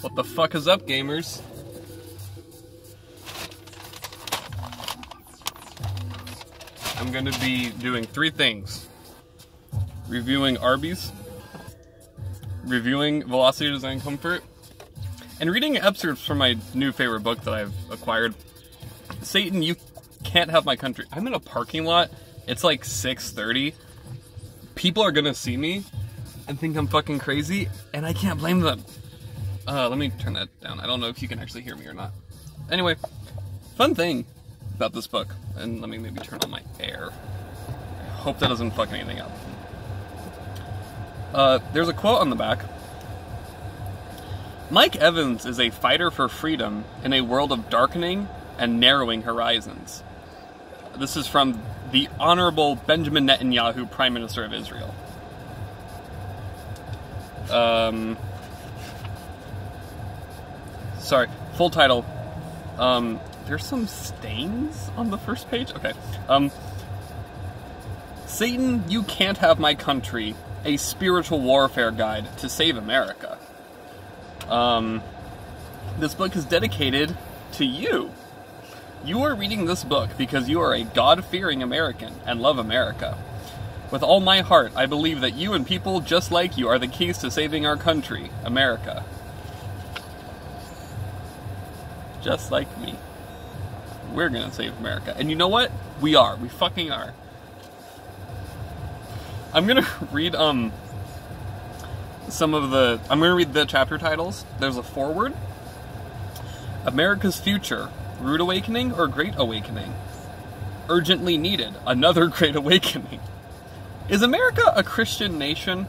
What the fuck is up, gamers? I'm gonna be doing 3 things. Reviewing Arby's, reviewing Velocity Design Comfort, and reading excerpts from my new favorite book that I've acquired. Satan, You Can't Have My Country. I'm in a parking lot. It's like 6:30. People are gonna see me and think I'm fucking crazy, and I can't blame them. Let me turn that down. I don't know if you can actually hear me or not. Anyway, fun thing about this book, and let me maybe turn on my air. I hope that doesn't fuck anything up. There's a quote on the back. Mike Evans is a fighter for freedom in a world of darkening and narrowing horizons. This is from the Honorable Benjamin Netanyahu, Prime Minister of Israel. Sorry, full title. There's some stains on the first page? Okay. Satan, You Can't Have My Country, a spiritual warfare guide to save America. This book is dedicated to you. You are reading this book because you are a God-fearing American and love America. With all my heart, I believe that you and people just like you are the keys to saving our country, America. Just like me. We're gonna save America. And you know what? We are. We fucking are. I'm gonna read, I'm gonna read the chapter titles. There's a foreword. America's Future. Rude Awakening or Great Awakening? Urgently Needed. Another Great Awakening. Is America a Christian nation?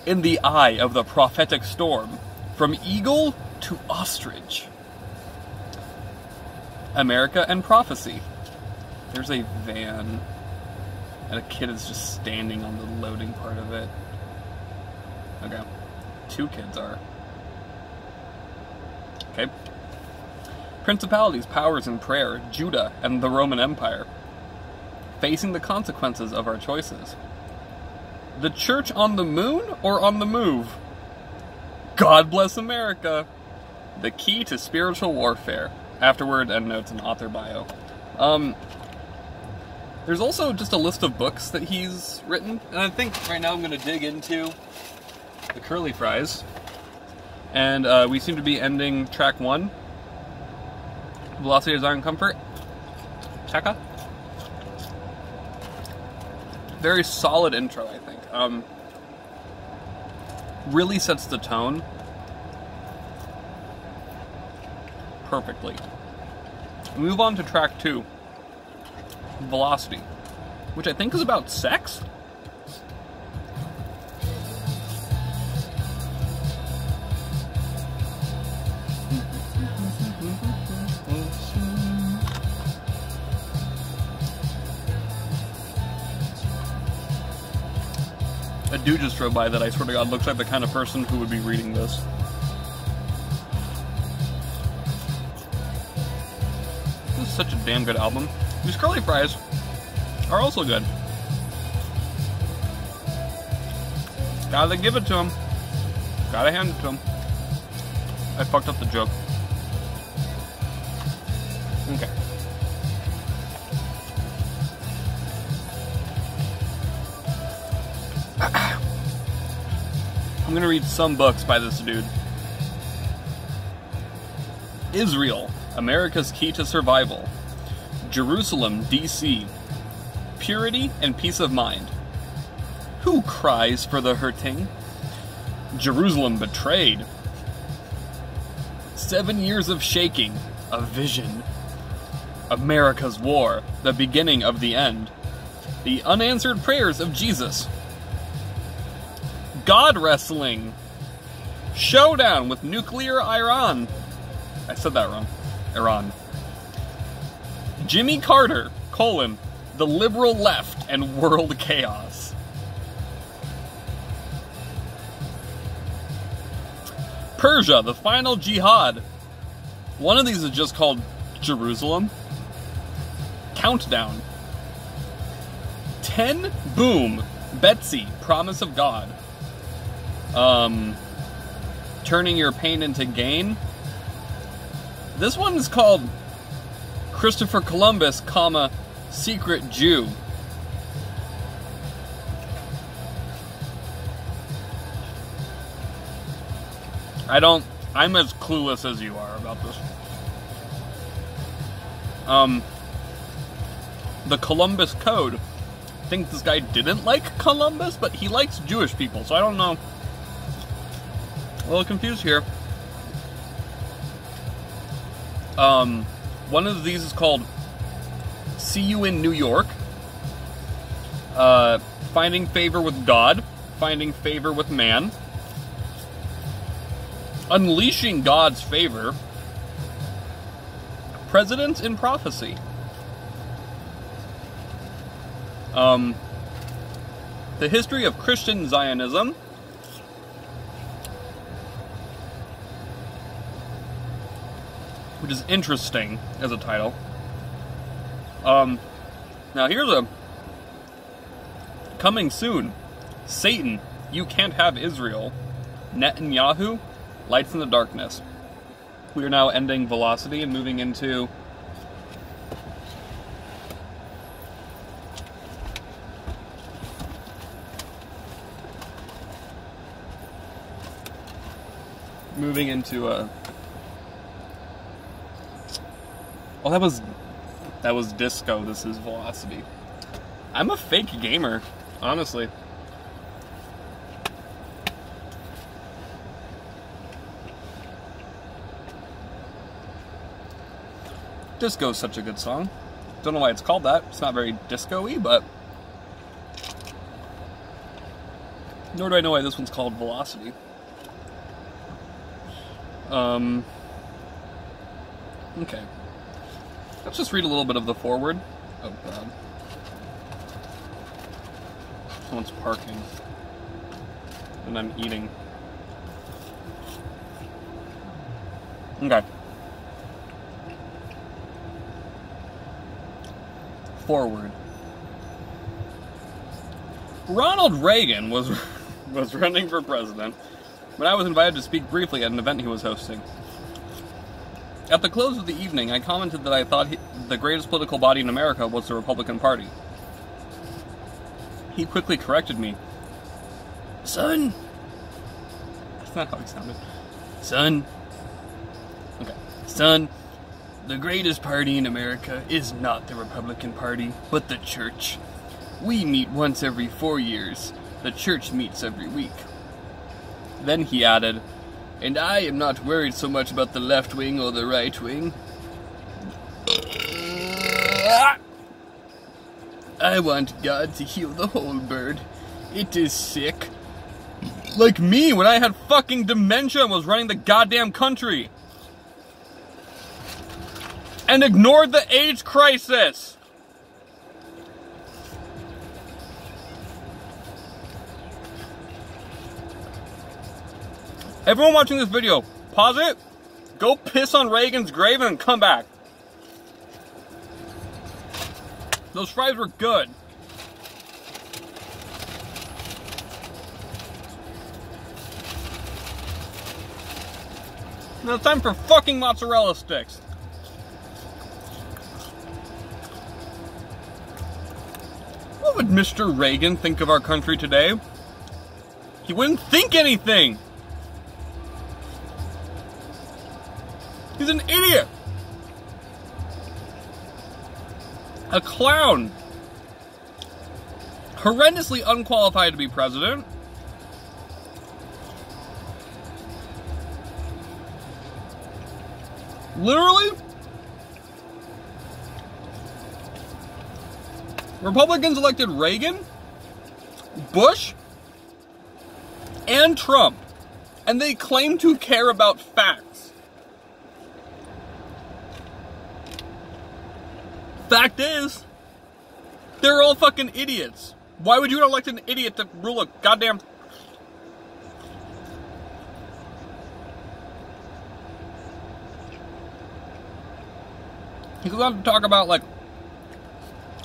In the Eye of the Prophetic Storm. From Eagle to Ostrich. America and Prophecy. There's a van, and a kid is just standing on the loading part of it. Okay. 2 kids are. Okay. Principalities, Powers, and Prayer. Judah and the Roman Empire. Facing the consequences of our choices. The Church on the Moon or on the Move? God Bless America. The Key to Spiritual Warfare. Afterward, endnotes, and author bio. There's also just a list of books that he's written, and I think right now I'm going to dig into the curly fries. And we seem to be ending track 1. Velocity Design Comfort. Chaka. Very solid intro, I think. Really sets the tone perfectly. We move on to track 2, Velocity, which I think is about sex. A dude just drove by that I swear to God looks like the kind of person who would be reading this. This is such a damn good album. These curly fries are also good. Gotta give it to him. Gotta hand it to him. I fucked up the joke. Okay. I'm gonna read some books by this dude. Israel, America's Key to Survival. Jerusalem, D.C. Purity and Peace of Mind. Who cries for the hurting? Jerusalem betrayed. 7 years of shaking, a vision. America's War, the beginning of the end. The unanswered prayers of Jesus. God Wrestling. Showdown with Nuclear Iran. I said that wrong. Iran. Jimmy Carter, the liberal left and world chaos. Persia, the final jihad. One of these is just called Jerusalem. Countdown. 10 Boom. Betsy, Promise of God. turning your pain into gain. This one is called Christopher Columbus, comma, secret Jew. I'm as clueless as you are about this. The Columbus Code. I think this guy didn't like Columbus, but he likes Jewish people, so I don't know. A little confused here. One of these is called See You in New York. Finding favor with God. Finding favor with man. Unleashing God's favor. Presidents in prophecy. The history of Christian Zionism. Which is interesting as a title. Now here's a coming soon. Satan, you can't have Israel. Netanyahu, lights in the darkness. We are now ending velocity and moving into oh, that was disco. This is velocity. I'm a fake gamer, honestly. Disco's such a good song. Don't know why it's called that. It's not very disco-y, but nor do I know why this one's called Velocity. Okay. Let's just read a little bit of the foreword. Oh, God. Someone's parking. And I'm eating. Okay. Forward. Ronald Reagan was running for president when I was invited to speak briefly at an event he was hosting. At the close of the evening, I commented that I thought the greatest political body in America was the Republican Party. He quickly corrected me. Son! That's not how he sounded. Son. Okay. Son, the greatest party in America is not the Republican Party, but the church. We meet once every 4 years. The church meets every week. Then he added, and I am not worried so much about the left wing or the right wing. I want God to heal the whole bird. It is sick. Like me when I had fucking dementia and was running the goddamn country. And ignored the AIDS crisis. Everyone watching this video, pause it, go piss on Reagan's grave and come back. Those fries were good. Now it's time for fucking mozzarella sticks. What would Mr. Reagan think of our country today? He wouldn't think anything. He's an idiot. A clown. Horrendously unqualified to be president. Literally. Republicans elected Reagan, Bush, and Trump, and they claim to care about facts. Fact is, they're all fucking idiots. Why would you elect an idiot to rule a goddamn... He goes on to talk about, like,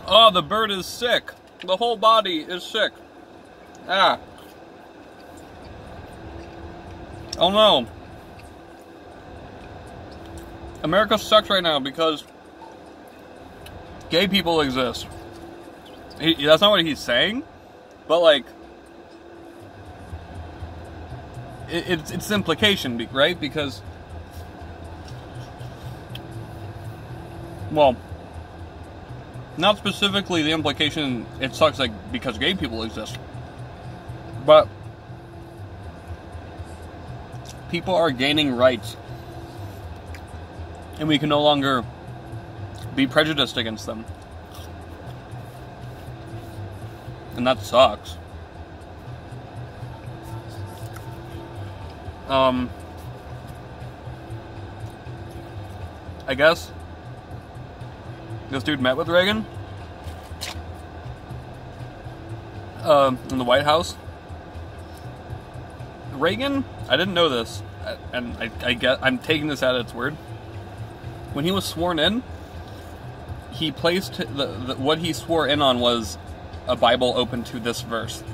oh, the bird is sick. The whole body is sick. Ah. Oh no. America sucks right now because gay people exist. That's not what he's saying, but like, it's implication, right? Because, well, not specifically the implication, it sucks like because gay people exist, but people are gaining rights and we can no longer be prejudiced against them. And that sucks. I guess this dude met with Reagan in the White House. Reagan, I didn't know this, and I'm taking this at its word. When he was sworn in, he placed what he swore in on was a Bible open to this verse.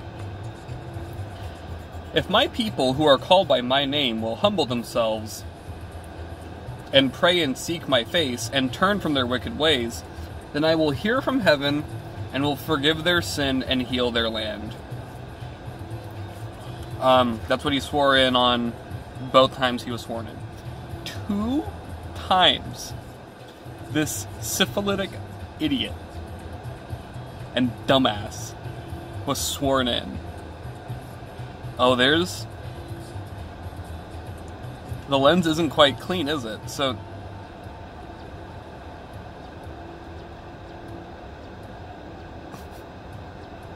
If my people who are called by my name will humble themselves and pray and seek my face and turn from their wicked ways, then I will hear from heaven and will forgive their sin and heal their land. That's what he swore in on both times he was sworn in. 2 times this syphilitic idiot and dumbass was sworn in. Oh, the lens isn't quite clean, is it? So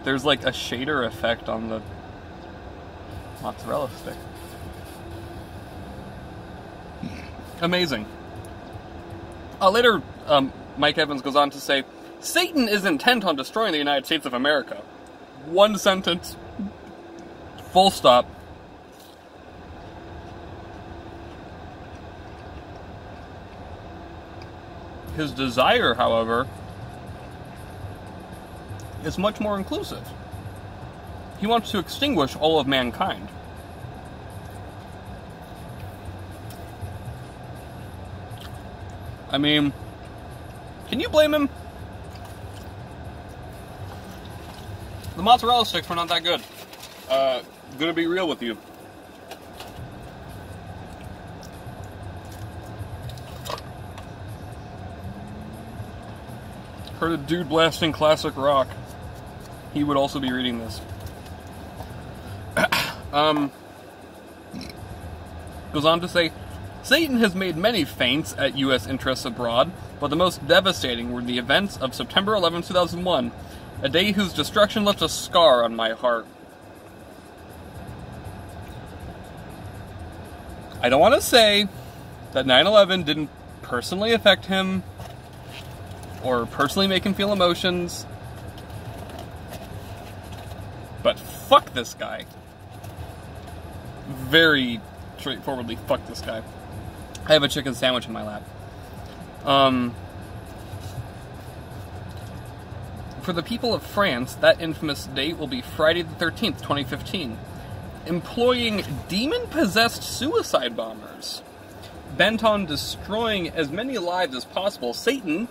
there's like a shader effect on the mozzarella stick. Amazing. Later, Mike Evans goes on to say, Satan is intent on destroying the United States of America. One sentence. Full stop. His desire, however, is much more inclusive. He wants to extinguish all of mankind. I mean, can you blame him? The mozzarella sticks were not that good. Gonna be real with you. Heard a dude blasting classic rock. He would also be reading this. Goes on to say, Satan has made many feints at U.S. interests abroad, but the most devastating were the events of September 11, 2001, a day whose destruction left a scar on my heart. I don't want to say that 9/11 didn't personally affect him or personally make him feel emotions, but fuck this guy. Very straightforwardly, fuck this guy. I have a chicken sandwich in my lap. For the people of France, that infamous date will be Friday the 13th, 2015. Employing demon-possessed suicide bombers. Bent on destroying as many lives as possible, Satan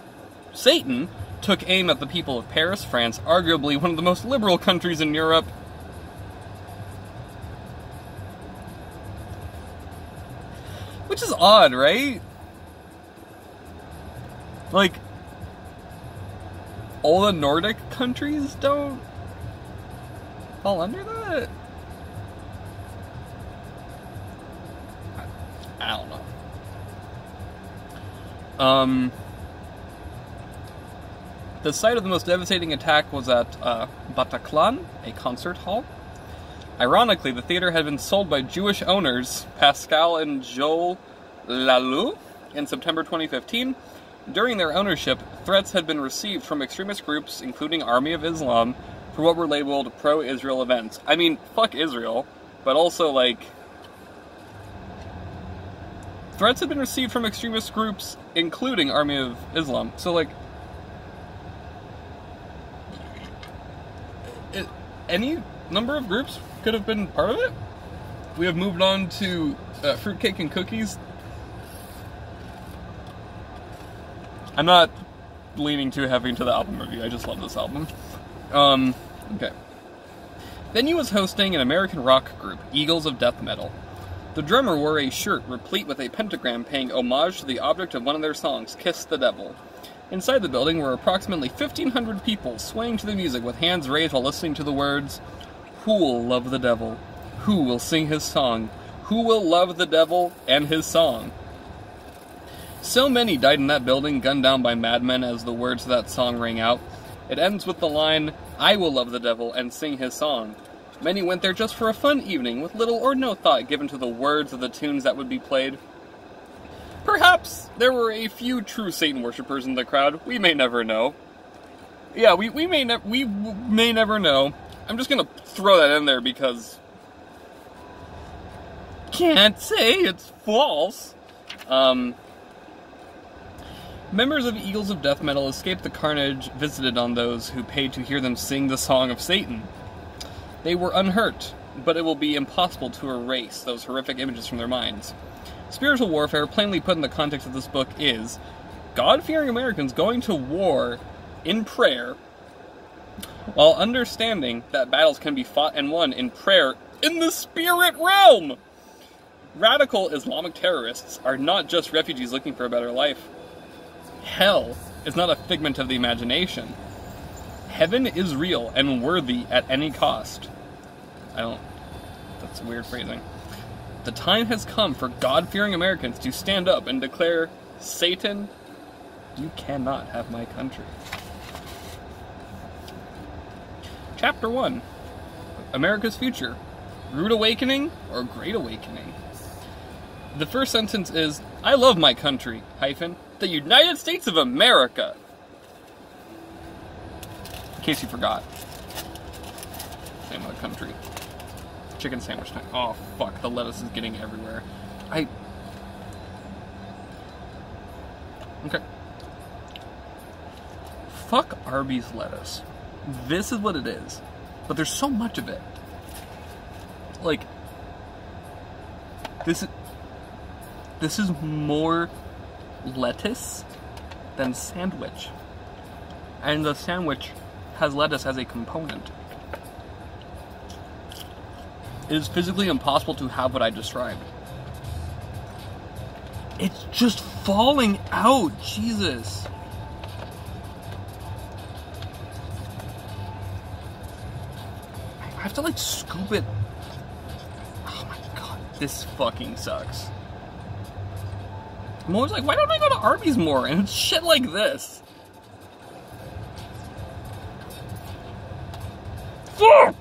took aim at the people of Paris, France, arguably one of the most liberal countries in Europe. Which is odd, right? Like, all the Nordic countries don't fall under that? I don't know. The site of the most devastating attack was at Bataclan, a concert hall. Ironically, the theater had been sold by Jewish owners, Pascal and Joel Lalou, in September 2015. During their ownership, threats had been received from extremist groups, including Army of Islam, for what were labeled pro-Israel events. I mean, fuck Israel, but also, like, threats had been received from extremist groups, including Army of Islam. So, like, any number of groups could have been part of it? we have moved on to fruitcake and cookies. I'm not leaning too heavy into the album review. I just love this album. Okay. Venue was hosting an American rock group, Eagles of Death Metal. The drummer wore a shirt replete with a pentagram paying homage to the object of one of their songs, Kiss the Devil. Inside the building were approximately 1,500 people swaying to the music with hands raised while listening to the words, "Who will love the devil? Who will sing his song? Who will love the devil and his song?" So many died in that building, gunned down by madmen as the words of that song rang out. It ends with the line, "I will love the devil and sing his song." Many went there just for a fun evening, with little or no thought given to the words of the tunes that would be played. Perhaps there were a few true Satan worshippers in the crowd. We may never know. Yeah, we may never know. I'm just gonna throw that in there because can't say it's false. Members of Eagles of Death Metal escaped the carnage visited on those who paid to hear them sing the song of Satan. They were unhurt, but it will be impossible to erase those horrific images from their minds. Spiritual warfare, plainly put in the context of this book, is God-fearing Americans going to war in prayer while understanding that battles can be fought and won in prayer in the spirit realm. Radical Islamic terrorists are not just refugees looking for a better life. Hell is not a figment of the imagination. Heaven is real and worthy at any cost. That's weird phrasing. The time has come for God-fearing Americans to stand up and declare, "Satan, you cannot have my country." Chapter 1. America's Future. Rude Awakening or Great Awakening? The first sentence is, "I love my country, the United States of America." In case you forgot. Name of the country. Chicken sandwich time. Oh, fuck. The lettuce is getting everywhere. Okay. Fuck Arby's lettuce. This is what it is. But there's so much of it. Like, this is more lettuce than sandwich. And the sandwich has lettuce as a component. It is physically impossible to have what I described. It's just falling out, Jesus. I have to like scoop it. Oh my god, this fucking sucks. I'm always like, why don't I go to Arby's more? And it's shit like this. Fuck!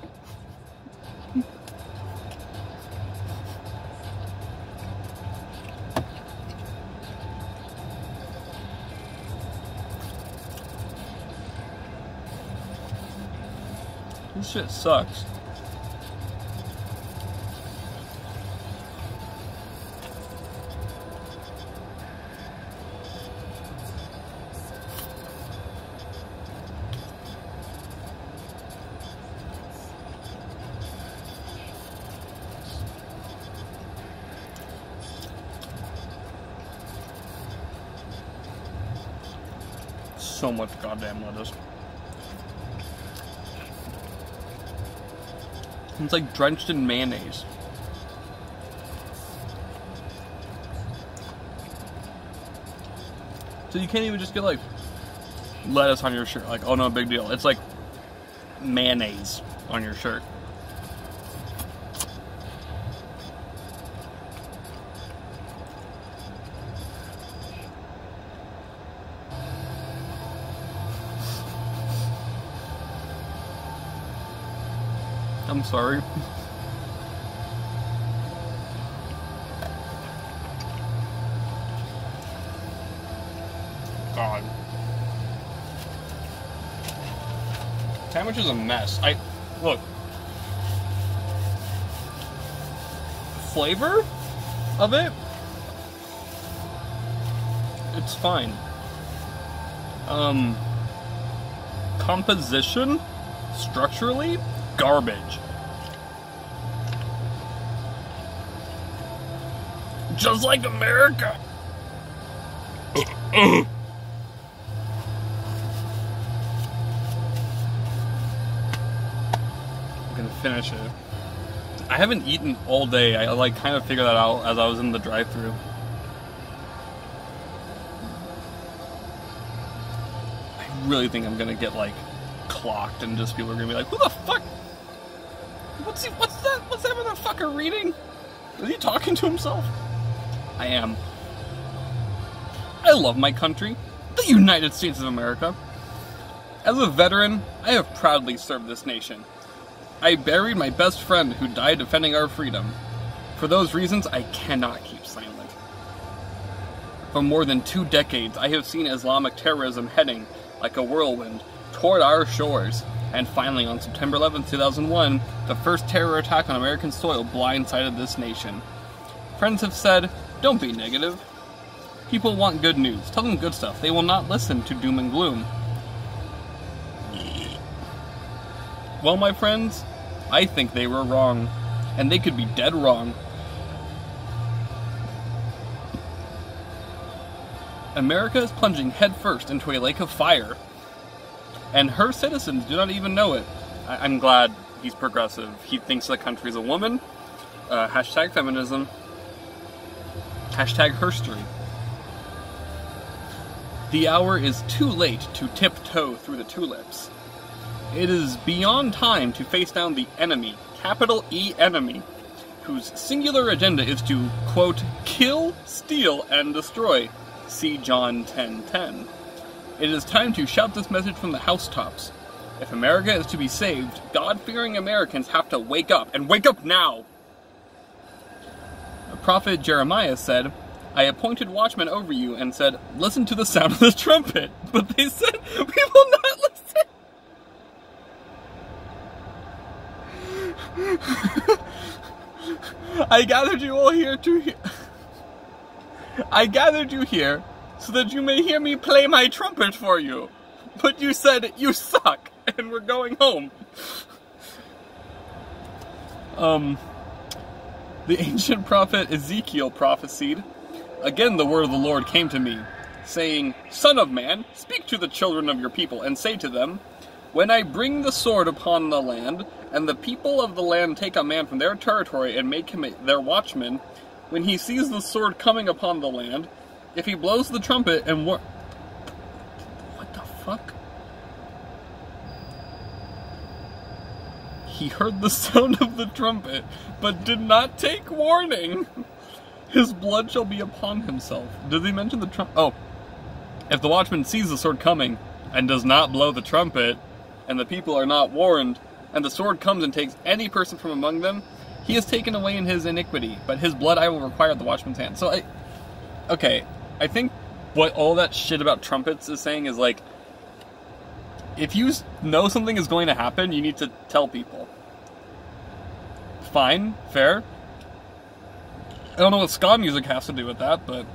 This shit sucks. So much goddamn lettuce. It's like drenched in mayonnaise. So you can't even just get like lettuce on your shirt. Like, oh no, big deal. It's like mayonnaise on your shirt. I'm sorry. God. Sandwich is a mess. Look. Flavor of it? It's fine. Composition? Structurally? Garbage. Just like America. I'm gonna finish it. I haven't eaten all day. I like kind of figured that out as I was in the drive-thru. I really think I'm gonna get like clocked and just people are gonna be like, "Who the fuck? What's that motherfucker reading? Is he talking to himself?" I am. I love my country, the United States of America. As a veteran, I have proudly served this nation. I buried my best friend who died defending our freedom. For those reasons, I cannot keep silent. For more than 2 decades, I have seen Islamic terrorism heading, like a whirlwind, toward our shores. And finally, on September 11, 2001, the first terror attack on American soil blindsided this nation. Friends have said, "Don't be negative. People want good news. Tell them good stuff. They will not listen to doom and gloom." Well, my friends, I think they were wrong. And they could be dead wrong. America is plunging headfirst into a lake of fire. And her citizens do not even know it. I'm glad he's progressive. He thinks the country's a woman. Hashtag feminism. Hashtag herstory. The hour is too late to tiptoe through the tulips. It is beyond time to face down the enemy, capital E enemy, whose singular agenda is to, quote, kill, steal, and destroy. See John 10:10. It is time to shout this message from the housetops. If America is to be saved, God-fearing Americans have to wake up, and wake up now! The prophet Jeremiah said, "I appointed watchmen over you and said, listen to the sound of the trumpet." But they said, "We will not listen." I gathered you all here I gathered you here so that you may hear me play my trumpet for you. But you said, "You suck," and we're going home. The ancient prophet Ezekiel prophesied, "Again the word of the Lord came to me, saying, Son of man, speak to the children of your people, and say to them, when I bring the sword upon the land, and the people of the land take a man from their territory and make him their watchman, when he sees the sword coming upon the land, if he blows the trumpet and what the fuck? He heard the sound of the trumpet, but did not take warning. His blood shall be upon himself." Did they mention the trumpet? Oh. If the watchman sees the sword coming, and does not blow the trumpet, and the people are not warned, and the sword comes and takes any person from among them, he is taken away in his iniquity, but his blood I will require at the watchman's hand. So I think what all that shit about trumpets is saying is like, if you know something is going to happen, you need to tell people. Fine, fair. I don't know what ska music has to do with that, but...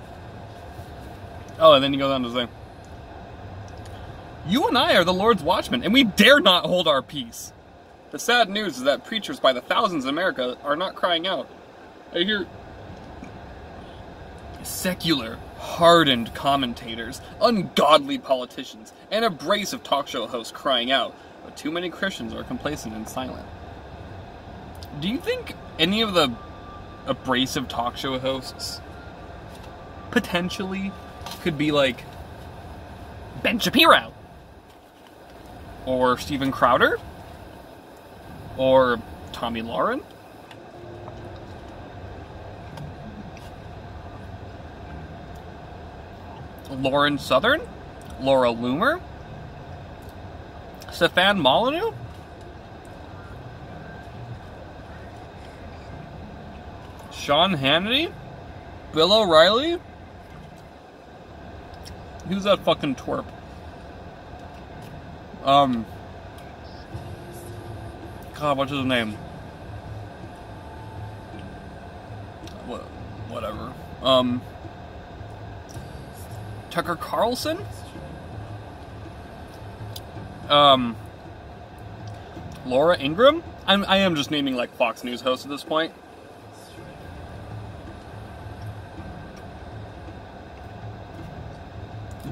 Oh, and then you go down to say, "You and I are the Lord's watchmen, and we dare not hold our peace. The sad news is that preachers by the thousands in America are not crying out. I hear secular, hardened commentators, ungodly politicians, and a brace of talk show hosts crying out, but too many Christians are complacent and silent." Do you think any of the abrasive talk show hosts potentially could be like Ben Shapiro? Or Steven Crowder? Or Tommy Lauren? Lauren Southern? Laura Loomer? Stefan Molyneux? Sean Hannity? Bill O'Reilly? Who's that fucking twerp? God, what's his name? Whatever. Tucker Carlson? Laura Ingraham? I am just naming like Fox News hosts at this point.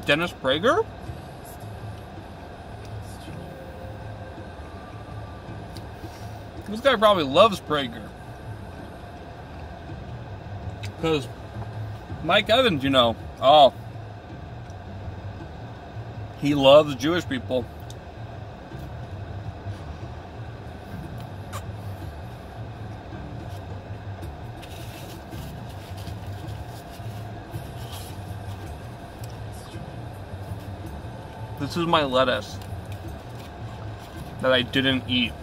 Dennis Prager? This guy probably loves Prager. Because Mike Evans, you know, oh, he loves Jewish people. This is my lettuce that I didn't eat.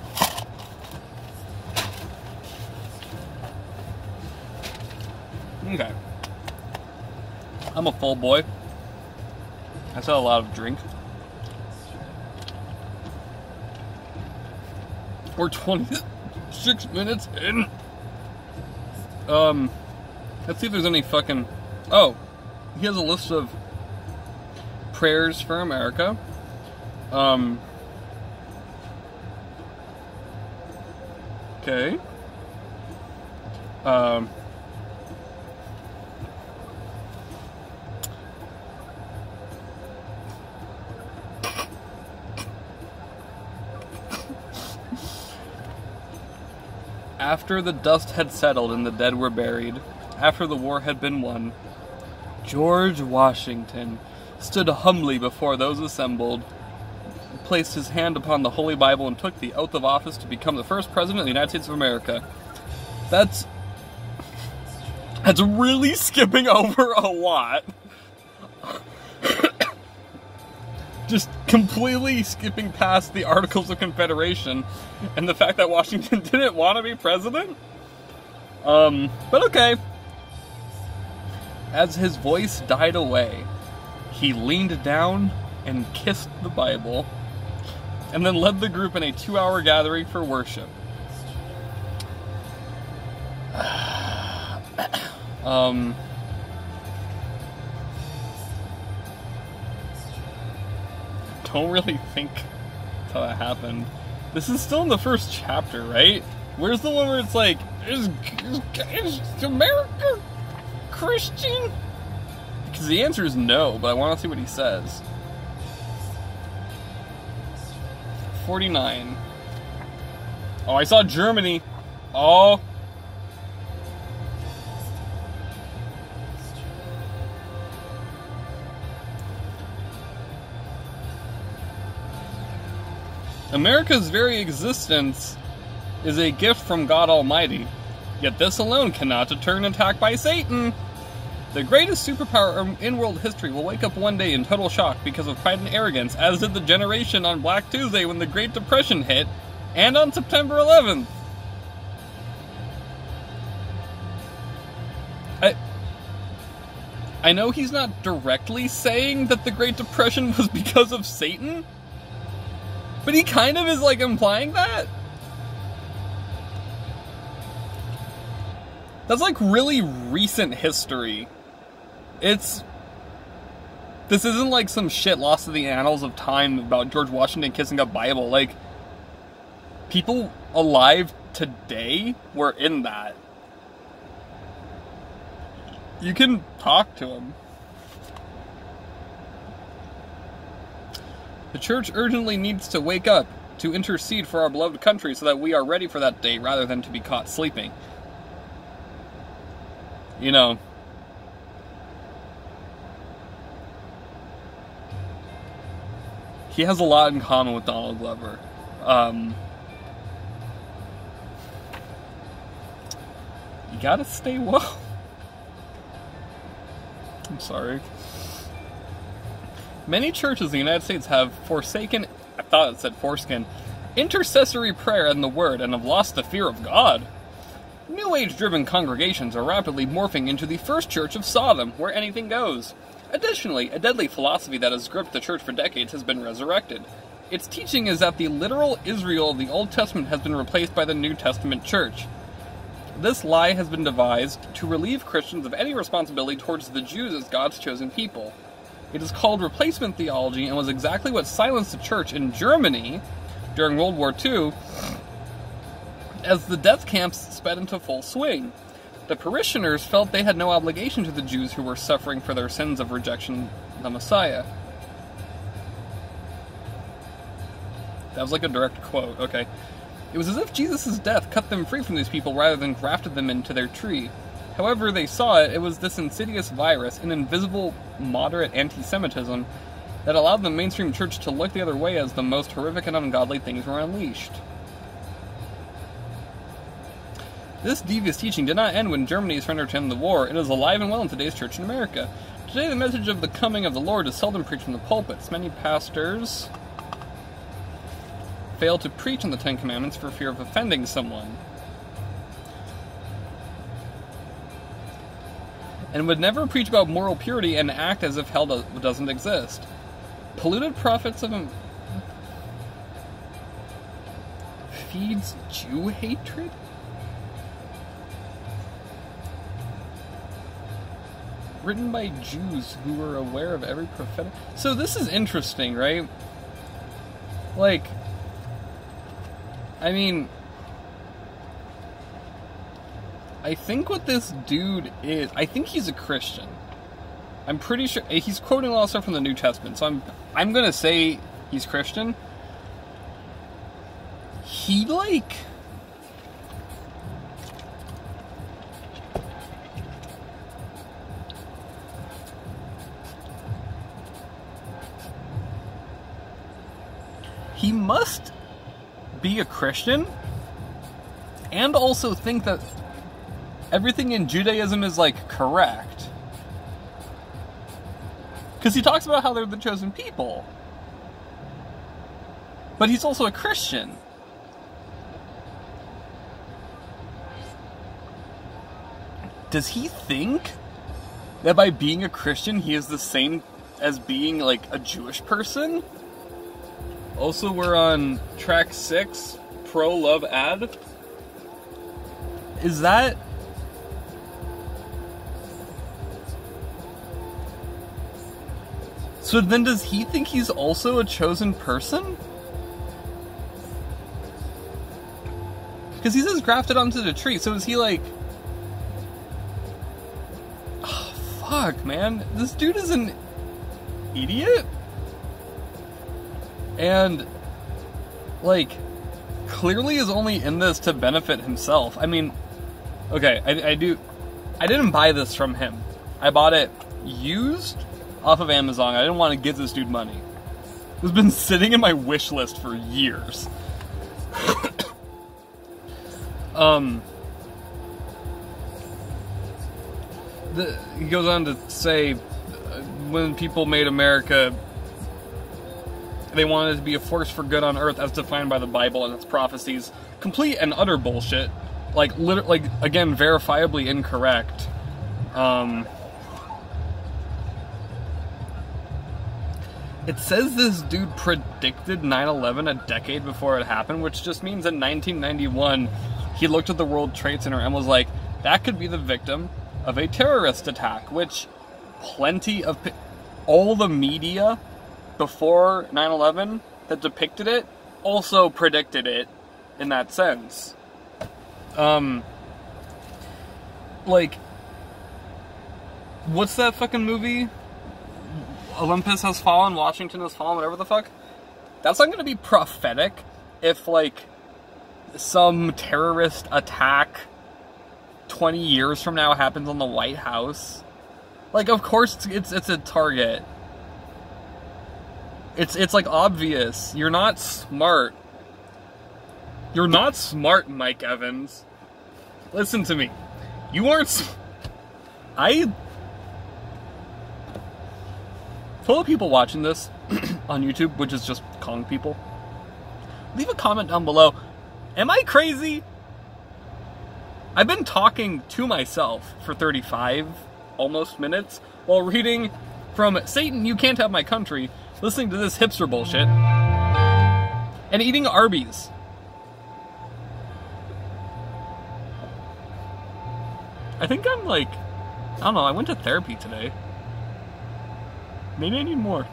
Okay. I'm a full boy. I saw a lot of drink. We're 26 minutes in. Let's see if there's any fucking... Oh, he has a list of prayers for America. Okay. After the dust had settled and the dead were buried, after the war had been won, George Washington stood humbly before those assembled, placed his hand upon the Holy Bible, and took the oath of office to become the first president of the United States of America. That's really skipping over a lot. Just completely skipping past the Articles of Confederation and the fact that Washington didn't want to be president. But okay. As his voice died away, he leaned down and kissed the Bible, and then led the group in a 2-hour gathering for worship. Don't really think that's how that happened. This is still in the first chapter, right? Where's the one where it's like, is America Christian? Because the answer is no, but I want to see what he says. 49. Oh, I saw Germany. Oh. America's very existence is a gift from God Almighty, yet this alone cannot deter an attack by Satan. The greatest superpower in world history will wake up one day in total shock because of pride and arrogance, as did the generation on Black Tuesday when the Great Depression hit, and on September 11th. I know he's not directly saying that the Great Depression was because of Satan, but he kind of is, like, implying that. That's, like, really recent history. This isn't, like, some shit lost to the annals of time about George Washington kissing a Bible. Like, people alive today were in that. You can talk to them. The church urgently needs to wake up to intercede for our beloved country so that we are ready for that day rather than to be caught sleeping. You know, he has a lot in common with Donald Glover. You gotta stay woke. I'm sorry. Many churches in the United States have forsaken, I thought it said foreskin, intercessory prayer and the word, and have lost the fear of God. New Age-driven congregations are rapidly morphing into the first church of Sodom, where anything goes. Additionally, a deadly philosophy that has gripped the church for decades has been resurrected. Its teaching is that the literal Israel of the Old Testament has been replaced by the New Testament church. This lie has been devised to relieve Christians of any responsibility towards the Jews as God's chosen people. It is called replacement theology and was exactly what silenced the church in Germany during World War II as the death camps sped into full swing. The parishioners felt they had no obligation to the Jews who were suffering for their sins of rejection of the Messiah. That was like a direct quote, okay. It was as if Jesus' death cut them free from these people rather than grafted them into their tree. However they saw it, it was this insidious virus, an invisible, moderate anti-Semitism, that allowed the mainstream church to look the other way as the most horrific and ungodly things were unleashed. This devious teaching did not end when Germany surrendered to end the war. It is alive and well in today's church in America. Today the message of the coming of the Lord is seldom preached from the pulpits. Many pastors fail to preach on the Ten Commandments for fear of offending someone, and would never preach about moral purity and act as if hell doesn't exist. Polluted prophets of him feeds Jew hatred? Written by Jews who were aware of every prophetic... So this is interesting, right? Like, I mean, I think what this dude is, I think he's a Christian. I'm pretty sure he's quoting a lot of stuff from the New Testament, so I'm gonna say he's Christian. He he must be a Christian and also think that everything in Judaism is like correct. Because he talks about how they're the chosen people. But he's also a Christian. Does he think that by being a Christian he is the same as being like a Jewish person? Also, we're on track 6, pro-love ad. Is that... So then does he think he's also a chosen person? Because he says grafted onto the tree, so is he like... Oh, fuck, man. This dude is an idiot? And, like, clearly is only in this to benefit himself. I mean, okay, I didn't buy this from him. I bought it used off of Amazon. I didn't want to give this dude money. It's been sitting in my wish list for years. He goes on to say, when people made America, they wanted it to be a force for good on earth as defined by the Bible and its prophecies. Complete and utter bullshit. Like, again, verifiably incorrect. It says this dude predicted 9/11 a decade before it happened, which just means in 1991, he looked at the World Trade Center and was like, that could be the victim of a terrorist attack, which plenty of... all the media before 9/11 that depicted it also predicted it in that sense. Like, what's that fucking movie? Olympus Has Fallen, Washington Has Fallen, whatever the fuck? That's not gonna be prophetic if, like, some terrorist attack 20 years from now happens on the White House. Like, of course it's a target. It's like obvious. You're not smart. You're not smart, Mike Evans. Listen to me. You aren't for all the people watching this on YouTube, which is just Kong people, leave a comment down below. Am I crazy? I've been talking to myself for 35 almost minutes while reading from Satan, You Can't Have My Country, listening to this hipster bullshit, and eating Arby's. I think I'm like, I don't know, I went to therapy today. Maybe I need more.